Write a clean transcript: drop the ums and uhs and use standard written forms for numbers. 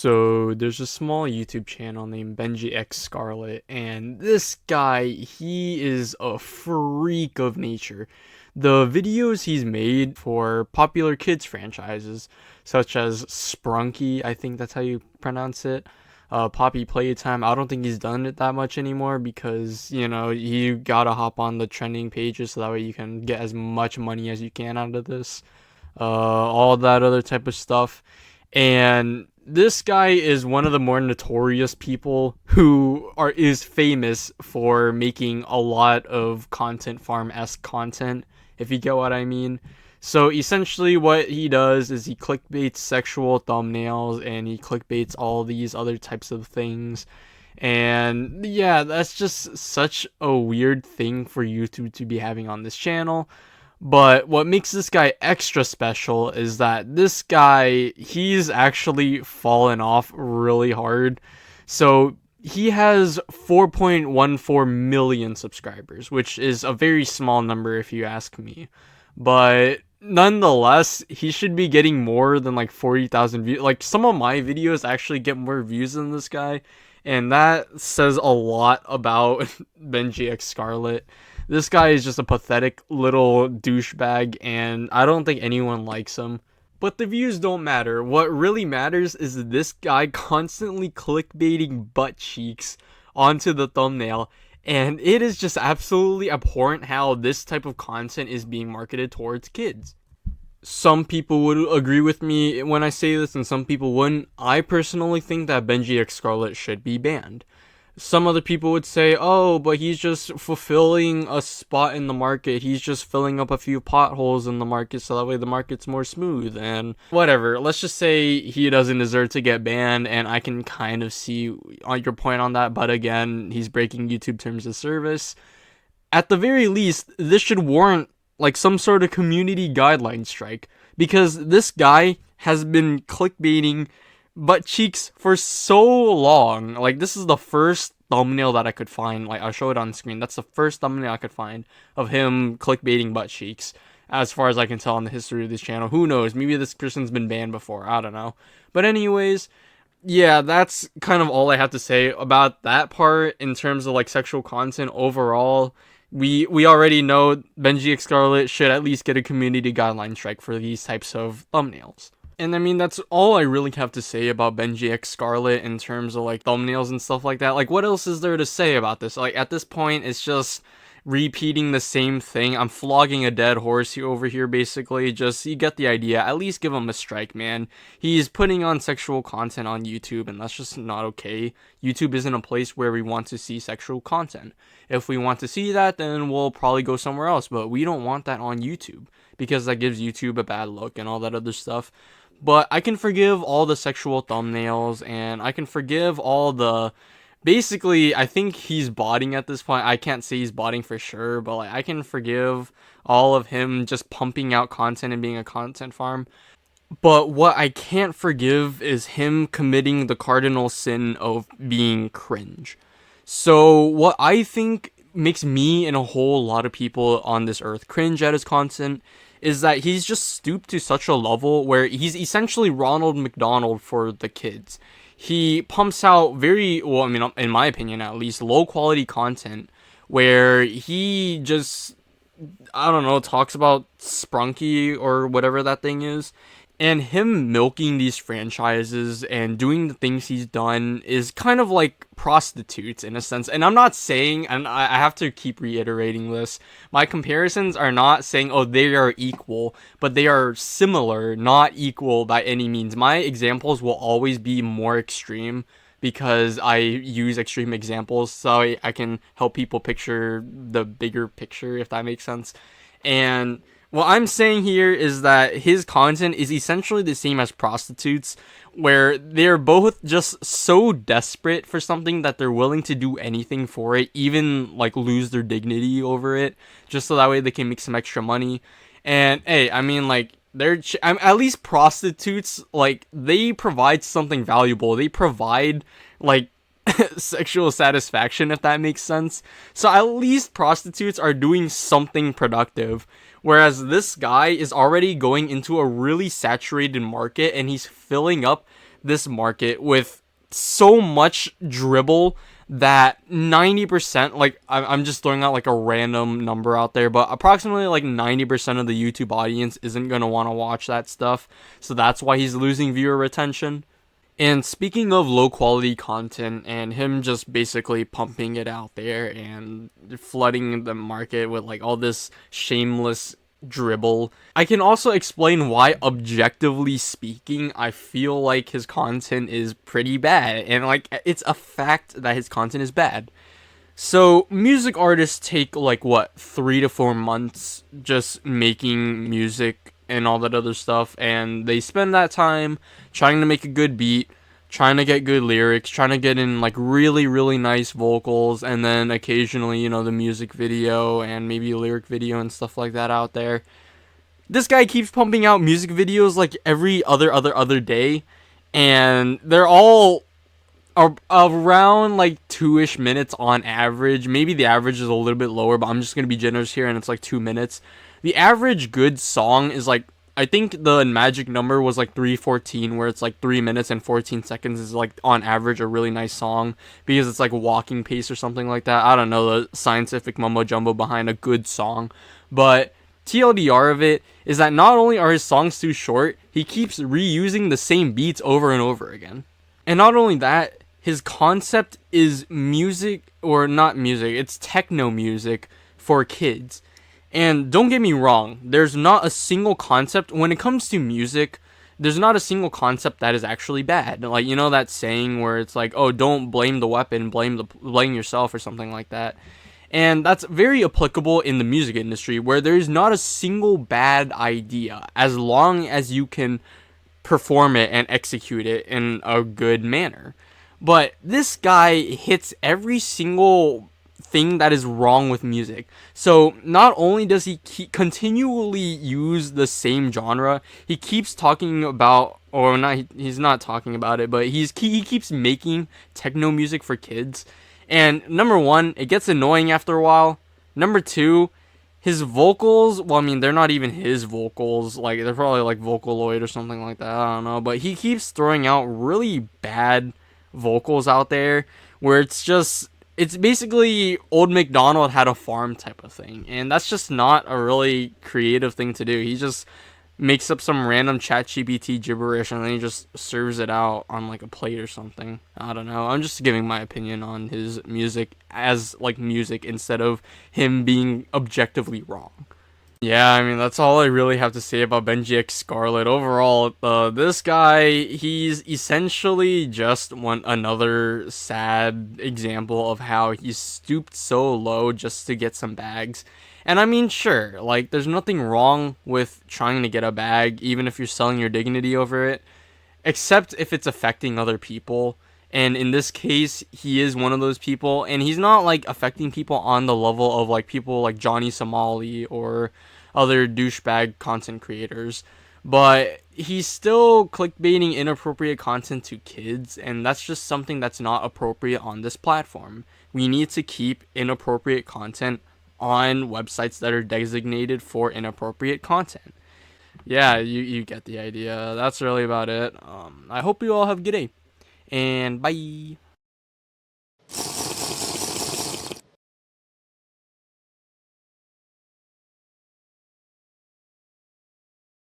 So there's a small YouTube channel named Benji X, and this guy, he is a freak of nature. The videos he's made for popular kids franchises, such as Sprunki, I think that's how you pronounce it, Poppy Playtime, I don't think he's done it that much anymore because, you gotta hop on the trending pages so that way you can get as much money as you can out of this, all that other type of stuff. And this guy is one of the more notorious people who is famous for making a lot of content farm-esque content, if you get what I mean. So essentially what he does is he clickbaits sexual thumbnails and he clickbaits all these other types of things. And yeah, that's just such a weird thing for YouTube to be having on this channel. But what makes this guy extra special is that this guy, he's actually fallen off really hard. So he has 4.14 million subscribers, which is a very small number if you ask me. But nonetheless, he should be getting more than like 40,000 views. Like some of my videos actually get more views than this guy. And that says a lot about Benji X. This guy is just a pathetic little douchebag, and I don't think anyone likes him. But the views don't matter. What really matters is this guy constantly clickbaiting butt cheeks onto the thumbnail, and it is just absolutely abhorrent how this type of content is being marketed towards kids. Some people would agree with me when I say this, and some people wouldn't. I personally think that Benji X should be banned. Some other people would say, oh, but he's just fulfilling a spot in the market. He's just filling up a few potholes in the market so that way the market's more smooth and whatever. Let's just say he doesn't deserve to get banned, and I can kind of see your point on that. But again, he's breaking YouTube terms of service. At the very least, this should warrant like some sort of community guideline strike, because this guy has been clickbaiting butt cheeks for so long. Like, this is the first thumbnail that I could find. Like, I'll show it on screen. That's the first thumbnail I could find of him clickbaiting butt cheeks, as far as I can tell in the history of this channel. Who knows? Maybe this person's been banned before. I don't know. But anyways, yeah, that's kind of all I have to say about that part in terms of like sexual content overall. We already know Benji X should at least get a community guideline strike for these types of thumbnails. And I mean, that's all I really have to say about Benji X in terms of like thumbnails and stuff like that. Like, what else is there to say about this? Like, at this point, it's just repeating the same thing. I'm flogging a dead horse over here, basically. Just, you get the idea. At least give him a strike, man. He's putting on sexual content on YouTube, and that's just not okay. YouTube isn't a place where we want to see sexual content. If we want to see that, then we'll probably go somewhere else. But we don't want that on YouTube, because that gives YouTube a bad look and all that other stuff. But I can forgive all the sexual thumbnails, and I can forgive all the... Basically, I think he's botting at this point. I can't say he's botting for sure, but like, I can forgive all of him just pumping out content and being a content farm. But what I can't forgive is him committing the cardinal sin of being cringe. So what I think makes me and a whole lot of people on this earth cringe at his content is that he's just stooped to such a level where he's essentially Ronald McDonald for the kids. He pumps out very, well, I mean, in my opinion at least, low quality content where he just, I don't know, talks about Sprunki or whatever that thing is. And him milking these franchises and doing the things he's done is kind of like prostitutes in a sense. And I'm not saying, and I have to keep reiterating this, my comparisons are not saying, oh, they are equal, but they are similar, not equal by any means. My examples will always be more extreme because I use extreme examples so I can help people picture the bigger picture, if that makes sense. And what I'm saying here is that his content is essentially the same as prostitutes, where they're both just so desperate for something that they're willing to do anything for it, even like lose their dignity over it, just so that way they can make some extra money. And hey, I mean, like, at least prostitutes, like, they provide something valuable. They provide like sexual satisfaction, if that makes sense. So at least prostitutes are doing something productive. Whereas this guy is already going into a really saturated market and he's filling up this market with so much dribble that 90%, like I'm just throwing out like a random number out there, but approximately like 90% of the YouTube audience isn't going to want to watch that stuff. So that's why he's losing viewer retention. And speaking of low quality content and him just basically pumping it out there and flooding the market with like all this shameless dribble, I can also explain why, objectively speaking, I feel like his content is pretty bad. And like, it's a fact that his content is bad. So music artists take like what, 3 to 4 months just making music and all that other stuff, and they spend that time trying to make a good beat, trying to get good lyrics, trying to get in like really really nice vocals, and then occasionally, you know, the music video and maybe a lyric video and stuff like that out there. This guy keeps pumping out music videos like every other day, and they're all around like 2-ish minutes on average. Maybe the average is a little bit lower, but I'm just gonna be generous here and it's like 2 minutes. The average good song is like, I think the magic number was like 314, where it's like 3 minutes and 14 seconds is like on average a really nice song, because it's like walking pace or something like that. I don't know the scientific mumbo jumbo behind a good song, but TLDR of it is that not only are his songs too short, he keeps reusing the same beats over and over again. And not only that, his concept is music, or not music, it's techno music for kids. And don't get me wrong, there's not a single concept, when it comes to music, there's not a single concept that is actually bad. Like, you know that saying where it's like, oh, don't blame the weapon, blame yourself, or something like that. And that's very applicable in the music industry, where there's not a single bad idea, as long as you can perform it and execute it in a good manner. But this guy hits every single thing that is wrong with music. So not only does he continually use the same genre, he keeps talking about, or not, he's not talking about it, but he keeps making techno music for kids. And number one, it gets annoying after a while. Number two, his vocals, well, I mean, they're not even his vocals. Like, they're probably like Vocaloid or something like that. I don't know. But he keeps throwing out really bad vocals out there, where it's basically Old MacDonald had a farm type of thing. And that's just not a really creative thing to do. He just makes up some random ChatGPT gibberish and then he just serves it out on like a plate or something. I don't know. I'm just giving my opinion on his music as like music, instead of him being objectively wrong. Yeah, I mean, that's all I really have to say about Benjixscarlett. Overall, this guy, he's essentially just another sad example of how he stooped so low just to get some bags. And I mean, sure, like, there's nothing wrong with trying to get a bag, even if you're selling your dignity over it, except if it's affecting other people. And in this case, he is one of those people, and he's not like affecting people on the level of like people like Johnny Somali or other douchebag content creators, but he's still clickbaiting inappropriate content to kids, and that's just something that's not appropriate on this platform. We need to keep inappropriate content on websites that are designated for inappropriate content. Yeah, you get the idea. That's really about it. I hope you all have a good day, and bye.